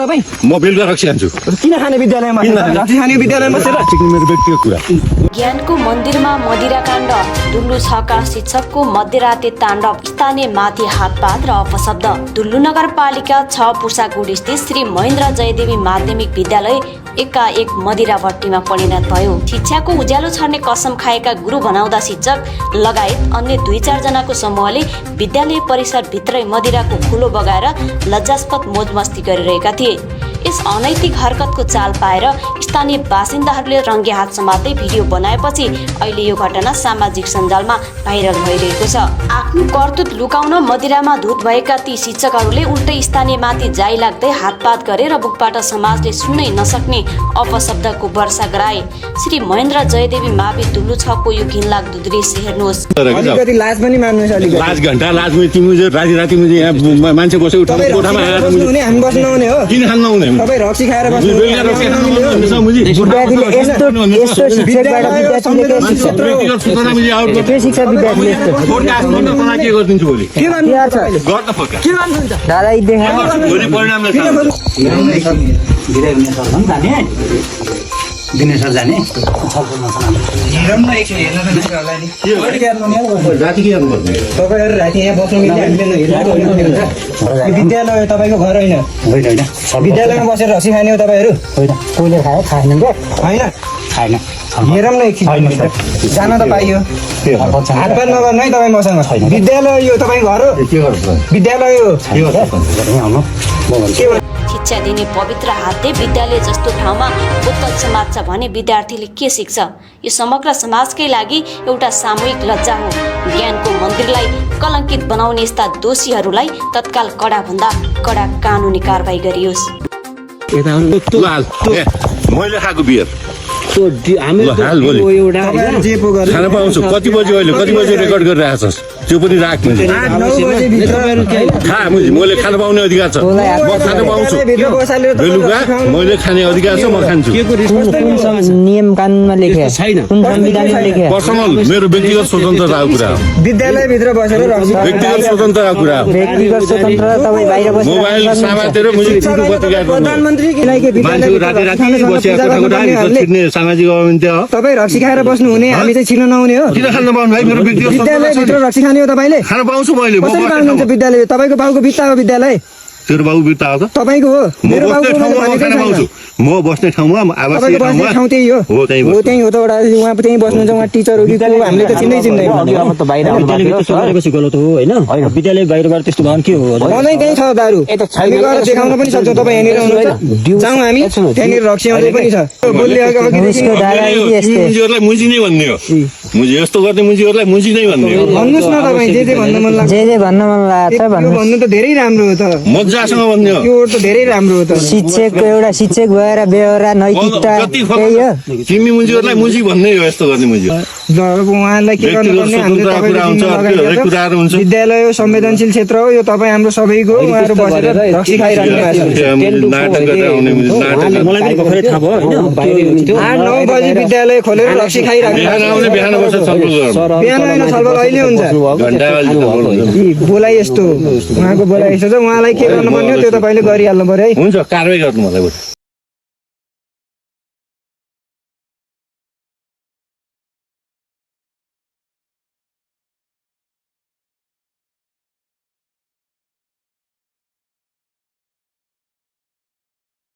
तपाईँ म बेलुका रक्सी खान्छु। किन खाने विद्यालयमा रक्सी खाने विद्यालयमा बसेर मेरो व्यक्तिगत कुरा। ज्ञानको मन्दिरमा मदिरा काण्ड, दुल्लु छका शिक्षकको मध्यराते ताण्डव, स्थानीय माथि हातपात र अपशब्द। दुल्लु नगरपालिका 6 पुर्सागुडी स्थित श्री महेन्द्र जयदेवी माध्यमिक विद्यालय एकाएक मदिरा भट्टीमा परिणत भयो। शिक्षाको उज्यालो छर्ने कसम खाएका गुरु बनाउँदा शिक्षक लगायत अन्य 2-4 जनाको समूहले विद्यालय परिसर भित्रै मदिराको खुलो बगाएर लज्जास्पद मोजमस्ती गरिरहेका थिए। यस अनैतिक हरकतको चाल पाएर स्थानीय बासिन्दाहरूले रङ्गे हात समात्दै भिडियो बनाएपछि अहिले यो घटना सामाजिक सञ्जालमा भाइरल भइरहेको छ। आफ्नो करतुत लुकाउन मदिरामा धुत भएका ती शिक्षकहरूले उल्टै स्थानीयमाथि जाइ लाग्दै हातपात गरे र बुकबाट समाजले सुन्नै नसक्ने अपशब्दको वर्षा गराए। श्री महेन्द्र जयदेवी मावि दुल्लु छको यो घिनलाग्दो दृश्य हेर्नुहोस्। अलिकति लाज पनि मान्नुहोस्। अलिकति लाज घण्टा लाज तिमी राति मुझे यहाँ मान्छे बसे उठाउने कोठामा आएर हामी बस्नु आउने हो। किन खान नहुने? तपाईँ रक्सी खाएर बस्नु दिनेश सर जाने राति के गर्नुपर्ने? तपाईँहरू राति यहाँ बस्नु विद्यालय तपाईँको घर होइन। विद्यालयमा बसेर रक्सी खाने हो तपाईँहरू? कोहीले खायो खाएन क्या? होइन खाएन। हेरौँ न एकछिन जान त पाइयो। हातपात नगर्नु है तपाईँ मसँग। विद्यालय यो तपाईँ घर हो? के गर्छ? विद्यालय हो। शिक्षा दिने पवित्र हातले विद्यालय जस्तो ठाउँमा बोतल समात्छ भने विद्यार्थीले के सिक्छ? यो समग्र समाजकै लागि एउटा सामूहिक लज्जा हो। ज्ञानको मन्दिरलाई कलङ्कित बनाउने यस्ता दोषीहरूलाई तत्काल कडा कडा कानुनी कारबाही गरियोस्। मैले खाएको बियर खाना पाउँछु। कति बजी अहिले कति बजी रेकर्ड गरिरहेको छस् त्यो पनि राख। मैले खाना पाउने अधिकार छ। म खाना पाउँछु। बेलुका मैले खाने अधिकार छ। म खान्छु। नियम कानुनमा लेखेको छैन। कुन संविधानमा लेखेको? पर्सनल मेरो व्यक्तिगत स्वतन्त्रताको कुरा हो। विद्यालयभित्र बसेर व्यक्तिगत स्वतन्त्रताको कुरा हो। व्यक्तिगत स्वतन्त्रता तपाईँ बाहिर बसेर मोबाइल समातेर प्रधानमन्त्री मान्छे राति बसिरहेको सामाजिक अवन्त्य हो। तपाईँ रक्सी खाएर बस्नु हुने, हामी चाहिँ छिर्न नहुने हो। किन खान पाउनु भाइ? मेरो व्यक्तिगत विद्यालयभित्र रक्सी खाने हो तपाईँले? खाना पाउँछु मैले। कसरी पाउनुहुन्छ विद्यालय? तपाईँको बाउको बित्ता हो विद्यालय? तेरो बाबु बित्ता हो त? तपाईँको हो। मेरो बाउको खाना पाउँछु। म बस्ने ठाउँमा आवासीय ठाउँ त्यही हो। हो त्यही हो त्यही हो त। एउटा उहाँ त्यही बस्नुहुन्छ। उहाँ टिचर हो कि हामीले त चिन्दैन। अब त बाहिर गरेपछि गलत हो होइन? विद्यालय बाहिरबाट त्यस्तो भन के हो? मनै त्यही छ दारु। हामी गएर देखाउन पनि सक्छौँ। तपाईँ यहाँनिर हुनुहुन्छ। जाउँ हामी त्यहाँनिर रक्सी आउँदै पनि छ। मुजीहरूलाई मुजी नै भन्ने हो। मुजी यस्तो गर्ने मुजीहरूलाई मुजी नै भन्ने हो। भन्नुहोस् न तपाईँ जे भन्नु मन लाग्छ। जे भन्न मन लाग्छ भन्नु त धेरै राम्रो हो त। मजासँग भन्ने हो। यो त धेरै राम्रो हो त। शिक्षकको एउटा शिक्षक भएर व्यवहार नैतिकता त्यही हो। तिमी मुजीहरूलाई मुजी भन्ने हो। यस्तो गर्ने मुजी उहाँलाई के गर्नुपर्ने? विद्यालय हो, संवेदनशील क्षेत्र हो। यो तपाईँ हाम्रो सबैको। उहाँहरू बसेर रक्सी खाइरहनु 8-9 बजी विद्यालय खोलेर रक्सी खाइरहनु। बिहान होइन, छलफल अहिले हुन्छ। बोलाइ यस्तो उहाँको बोलाइ यस्तो छ। उहाँलाई के गर्नुपर्ने हो त्यो तपाईँले गरिहाल्नु पर्यो है। हुन्छ कारवाही गर्नु मलाई।